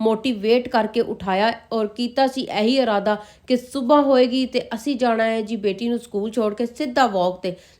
Motivate ਕਰਕੇ ਉਠਾਇਆ ਔਰ ਕੀਤਾ ਸੀ ਇਹੀ ਇਰਾਦਾ ਕਿ ਸਵੇਰ ਹੋਏਗੀ ਤੇ ਅਸੀਂ ਜਾਣਾ ਹੈ ਜੀ ਬੇਟੀ ਨੂੰ ਸਕੂਲ ਛੋੜ ਕੇ ਸਿੱਧਾ ਵਾਕ ਤੇ।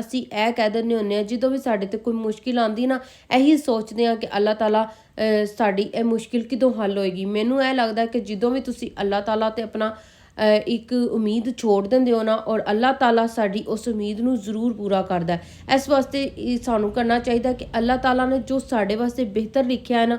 ਅਸੀਂ ਇਹ ਕਹਿ ਦਿੰਦੇ ਹੁੰਦੇ ਹਾਂ ਜਦੋਂ ਵੀ ਸਾਡੇ ਤੇ ਕੋਈ ਮੁਸ਼ਕਿਲ ਆਉਂਦੀ ਨਾ, ਇਹੀ ਸੋਚਦੇ ਹਾਂ ਕਿ ਅੱਲਾਹ ਤਾਲਾ ਸਾਡੀ ਇਹ ਮੁਸ਼ਕਿਲ ਕਿਦੋਂ ਹੱਲ ਹੋਏਗੀ। ਮੈਨੂੰ ਇਹ ਲੱਗਦਾ ਕਿ ਜਦੋਂ ਵੀ ਤੁਸੀਂ ਅੱਲਾਹ ਤਾਲਾ ਤੇ ਆਪਣਾ ਇੱਕ ਉਮੀਦ ਛੋੜ ਦਿੰਦੇ ਹੋ ਨਾ ਔਰ ਅੱਲਾਹ ਤਾਲਾ ਸਾਡੀ ਉਸ ਉਮੀਦ ਨੂੰ ਜ਼ਰੂਰ ਪੂਰਾ ਕਰਦਾ ਹੈ। ਇਸ ਵਾਸਤੇ ਸਾਨੂੰ ਕਰਨਾ ਚਾਹੀਦਾ ਕਿ ਅੱਲਾਹ ਤਾਲਾ ਨੇ ਜੋ ਸਾਡੇ ਵਾਸਤੇ ਬਿਹਤਰ ਲਿਖਿਆ ਹੈ ਨਾ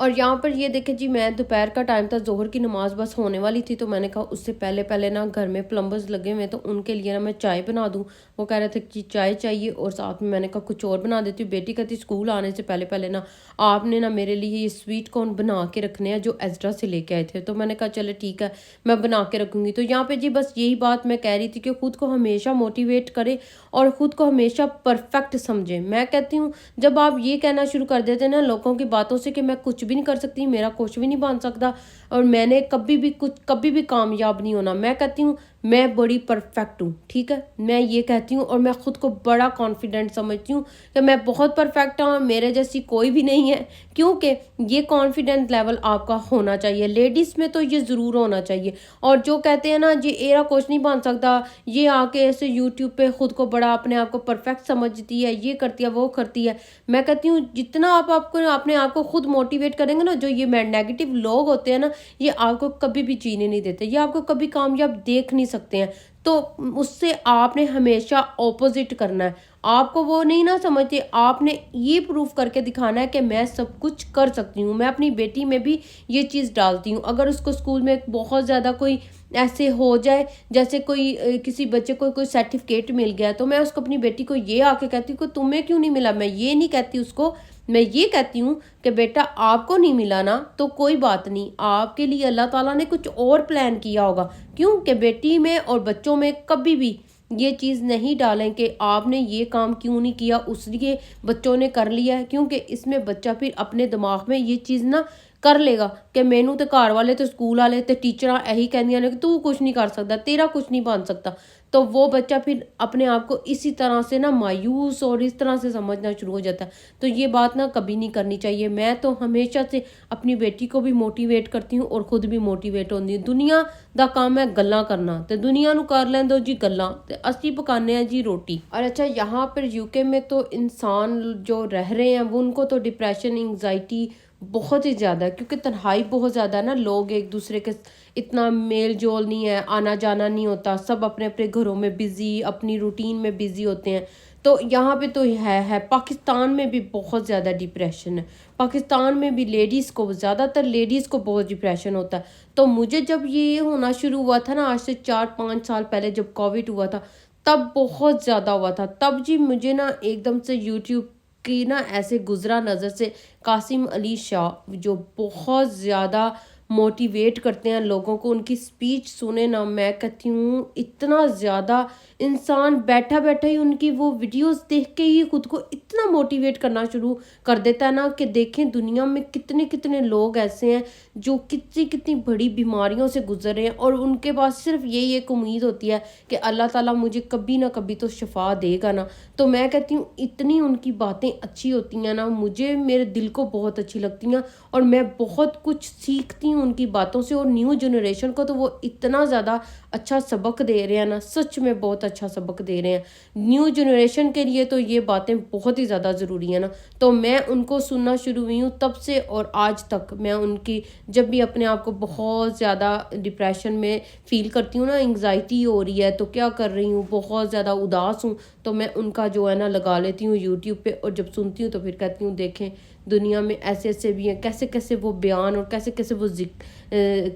اور یہاں پر یہ دیکھیں جی، میں دوپہر کا ٹائم تھا، ظہر کی نماز بس ہونے والی تھی، تو میں نے کہا اس سے پہلے پہلے نا گھر میں پلمبرز لگے ہوئے ہیں تو ان کے لیے نا میں چائے بنا دوں. وہ کہہ رہے تھے کہ چائے چاہیے، اور ساتھ میں نے کہا کچھ اور بنا دیتی ہوں. بیٹی کہتی اسکول آنے سے پہلے پہلے نا آپ نے نا میرے لیے یہ سویٹ کارن بنا کے رکھنے ہیں جو ایزرا سے لے کے آئے تھے. تو میں نے کہا چلے ٹھیک ہے، میں بنا کے رکھوں گی. تو یہاں پہ جی بس یہی بات میں کہہ رہی تھی کہ خود کو ہمیشہ موٹیویٹ کرے اور خود کو ہمیشہ پرفیکٹ سمجھے. میں کہتی ہوں جب آپ یہ کہنا شروع کر دیتے ہیں نا لوگوں کی باتوں سے کہ میں کچھ بھی نہیں کر سکتی، میرا کچھ بھی نہیں بن سکتا، اور میں نے کبھی بھی کامیاب نہیں ہونا، میں کہتی ہوں میں بڑی پرفیکٹ ہوں. ٹھیک ہے، میں یہ کہتی ہوں، اور میں خود کو بڑا کانفیڈنٹ سمجھتی ہوں کہ میں بہت پرفیکٹ ہوں، میرے جیسی کوئی بھی نہیں ہے. کیونکہ یہ کانفیڈنٹ لیول آپ کا ہونا چاہیے، لیڈیز میں تو یہ ضرور ہونا چاہیے. اور جو کہتے ہیں نا جی ایرا کچھ نہیں بن سکتا، یہ آ کے ایسے یوٹیوب پہ خود کو بڑا اپنے آپ کو پرفیکٹ سمجھتی ہے، یہ کرتی ہے وہ کرتی ہے. میں کہتی ہوں جتنا آپ کو اپنے آپ کو خود موٹیویٹ کریں گے نا، جو یہ نیگیٹو لوگ ہوتے ہیں نا، یہ آپ کو کبھی بھی جینے نہیں دیتے، یہ آپ کو کبھی کامیاب دیکھ نہیں سکتے ہیں. تو اس سے آپ نے ہمیشہ اپوزٹ کرنا ہے. آپ کو وہ نہیں نہ سمجھتے، آپ نے یہ پروف کر کے دکھانا ہے کہ میں سب کچھ کر سکتی ہوں. میں اپنی بیٹی میں بھی یہ چیز ڈالتی ہوں. اگر اس کو اسکول میں بہت زیادہ کوئی ایسے ہو جائے، جیسے کوئی کسی بچے کو کوئی سرٹیفکیٹ مل گیا، تو میں اس کو اپنی بیٹی کو یہ آ کے کہتی ہوں کہ تمہیں کیوں نہیں ملا. میں یہ نہیں کہتی اس کو، میں یہ کہتی ہوں کہ بیٹا آپ کو نہیں ملا نا تو کوئی بات نہیں، آپ کے لیے اللہ تعالیٰ نے کچھ اور پلان کیا ہوگا. کیونکہ بیٹی میں اور بچوں میں کبھی بھی یہ چیز نہیں ڈالیں کہ آپ نے یہ کام کیوں نہیں کیا، اس لیے بچوں نے کر لیا ہے. کیونکہ اس میں بچہ پھر اپنے دماغ میں یہ چیز نہ کر لے گا کہ مینوں تے گھر والے تے سکول والے تے ٹیچراں یہی کہندیاں نے کہ تو کچھ نہیں کر سکتا، تیرا کچھ نہیں بن سکتا. تو وہ بچہ پھر اپنے آپ کو اسی طرح سے نا مایوس اور اس طرح سے سمجھنا شروع ہو جاتا ہے. تو یہ بات نا کبھی نہیں کرنی چاہیے. میں تو ہمیشہ سے اپنی بیٹی کو بھی موٹیویٹ کرتی ہوں اور خود بھی موٹیویٹ ہوندی ہوں. دنیا دا کام ہے گلاں کرنا، تے دنیا نو کر لیندو جی گلاں، تے اسی پکانے ہیں جی روٹی. اور اچھا یہاں پر UK میں تو انسان جو رہ رہے ہیں وہ ان کو تو ڈپریشن انگزائٹی بہت ہی زیادہ ہے، کیونکہ تنہائی بہت زیادہ ہے نا. لوگ ایک دوسرے کے اتنا میل جول نہیں ہے، آنا جانا نہیں ہوتا، سب اپنے اپنے گھروں میں بزی، اپنی روٹین میں بزی ہوتے ہیں. تو یہاں پہ تو ہے پاکستان میں بھی بہت زیادہ ڈپریشن ہے. پاکستان میں بھی لیڈیز کو، زیادہ تر لیڈیز کو بہت ڈپریشن ہوتا ہے. تو مجھے جب یہ ہونا شروع ہوا تھا نا، آج سے 4-5 سال پہلے جب کووڈ ہوا تھا، تب بہت زیادہ ہوا تھا. تب جی مجھے نا ایک دم سے یوٹیوب کی نا ایسے گزرا نظر سے قاسم علی شاہ، جو بہت زیادہ موٹیویٹ کرتے ہیں لوگوں کو. ان کی سپیچ سنے نا، میں کہتی ہوں اتنا زیادہ انسان بیٹھا بیٹھا ہی ان کی وہ ویڈیوز دیکھ کے ہی خود کو اتنا موٹیویٹ کرنا شروع کر دیتا ہے نا کہ دیکھیں دنیا میں کتنے کتنے لوگ ایسے ہیں جو کتنی بڑی بیماریوں سے گزر رہے ہیں، اور ان کے پاس صرف یہی ایک امید ہوتی ہے کہ اللہ تعالیٰ مجھے کبھی نہ کبھی تو شفا دے گا نا. تو میں کہتی ہوں اتنی ان کی باتیں اچھی ہوتی ہیں نا، مجھے میرے دل کو بہت اچھی لگتی ہیں، اور میں بہت کچھ سیکھتی ہوں ان کی باتوں سے. اور نیو جنریشن کو تو وہ اتنا زیادہ اچھا سبق دے رہے ہیں نا، سچ میں بہت اچھا سبق دے رہے ہیں. نیو جنریشن کے لیے تو یہ باتیں بہت ہی زیادہ ضروری ہیں نا. تو میں ان کو سننا شروع ہوئی ہوں تب سے، اور آج تک میں ان کی جب بھی اپنے آپ کو بہت زیادہ ڈپریشن میں فیل کرتی ہوں نا، انگزائٹی ہو رہی ہے تو کیا کر رہی ہوں، بہت زیادہ اداس ہوں، تو میں ان کا جو ہے نا لگا لیتی ہوں یوٹیوب پہ. اور جب سنتی ہوں تو پھر کہتی ہوں دیکھیں دنیا میں ایسے ایسے بھی ہیں، کیسے کیسے وہ بیان اور کیسے کیسے وہ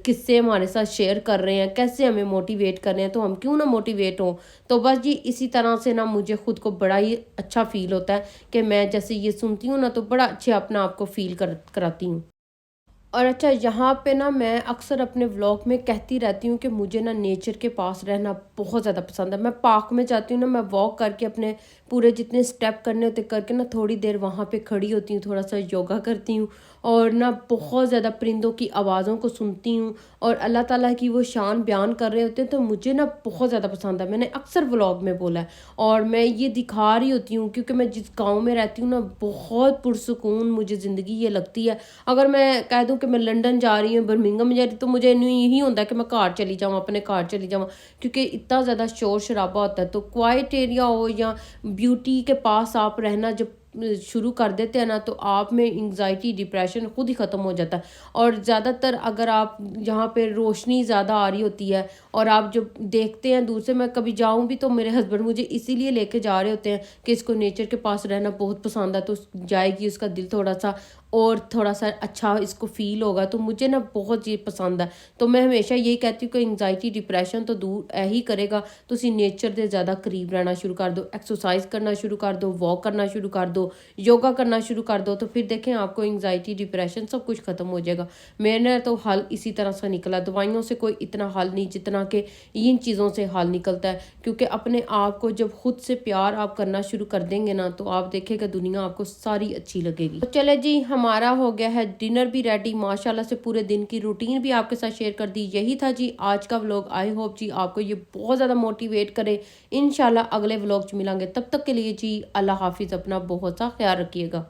قصے ہمارے ساتھ شیئر کر رہے ہیں، کیسے ہمیں موٹیویٹ کر رہے ہیں. تو ہم کیوں نہ موٹیویٹ ہوں. تو بس جی اسی طرح سے نا مجھے خود کو بڑا ہی اچھا فیل ہوتا ہے کہ میں جیسے یہ سنتی ہوں نا تو بڑا اچھا اپنا آپ کو فیل کراتی ہوں. اور اچھا یہاں پہ نا میں اکثر اپنے ولاگ میں کہتی رہتی ہوں کہ مجھے نا نیچر کے پاس رہنا بہت زیادہ پسند ہے. میں پارک میں جاتی ہوں نا، میں واک کر کے اپنے پورے جتنے سٹیپ کرنے ہوتے کر کے نا تھوڑی دیر وہاں پہ کھڑی ہوتی ہوں، تھوڑا سا یوگا کرتی ہوں، اور نا بہت زیادہ پرندوں کی آوازوں کو سنتی ہوں، اور اللہ تعالیٰ کی وہ شان بیان کر رہے ہوتے ہیں. تو مجھے نا بہت زیادہ پسند ہے. میں نے اکثر ولاگ میں بولا ہے، اور میں یہ دکھا رہی ہوتی ہوں کیونکہ میں جس گاؤں میں رہتی ہوں نا بہت پرسکون مجھے زندگی یہ لگتی ہے. اگر میں کہہ دوں کہ میں لنڈن جا رہی ہوں، برمنگھم جا رہی ہوں، تو مجھے یہی ہوتا ہے کہ میں گھر چلی جاؤں، اپنے گھر چلی جاؤں، کیونکہ اتنا زیادہ شور شرابہ ہوتا ہے. تو کوائٹ ایریا ہو یا بیوٹی کے پاس آپ رہنا جب شروع کر دیتے ہیں نا تو آپ میں انگزائٹی ڈپریشن خود ہی ختم ہو جاتا ہے. اور زیادہ تر اگر آپ جہاں پہ روشنی زیادہ آ رہی ہوتی ہے اور آپ جب دیکھتے ہیں دور سے، میں کبھی جاؤں بھی تو میرے ہسبینڈ مجھے اسی لیے لے کے جا رہے ہوتے ہیں کہ اس کو نیچر کے پاس رہنا بہت پسند ہے، تو جائے گی اس کا دل تھوڑا سا اور تھوڑا سا اچھا اس کو فیل ہوگا. تو مجھے نا بہت یہ پسند ہے. تو میں ہمیشہ یہی کہتی ہوں کہ انگزائٹی ڈپریشن تو دور ہی کرے گا. تسی نیچر دے زیادہ قریب رہنا شروع کر دو, ایکسرسائز کرنا شروع کر دو, واک کرنا شروع کر دو, یوگا کرنا شروع کر دو, تو پھر دیکھیں آپ کو انگزائٹی ڈپریشن سب کچھ ختم ہو جائے گا. میرا تو حل اسی طرح سے نکلا. دوائیوں سے کوئی اتنا حل نہیں جتنا کہ ان چیزوں سے حل نکلتا ہے, کیونکہ اپنے آپ کو جب خود سے پیار آپ کرنا شروع کر دیں گے نا, تو آپ دیکھیں کہ دنیا آپ کو ساری اچھی لگے گی. تو چلے جی, ہمارا ہو گیا ہے ڈنر بھی ریڈی ماشاءاللہ سے. پورے دن کی روٹین بھی آپ کے ساتھ شیئر کر دی. یہی تھا جی آج کا ولاگ. آئی ہوپ جی آپ کو یہ بہت زیادہ موٹیویٹ کرے. انشاءاللہ اگلے ولاگ چ ملیں گے. تب تک کے لیے جی اللہ حافظ. اپنا بہت سا خیال رکھیے گا.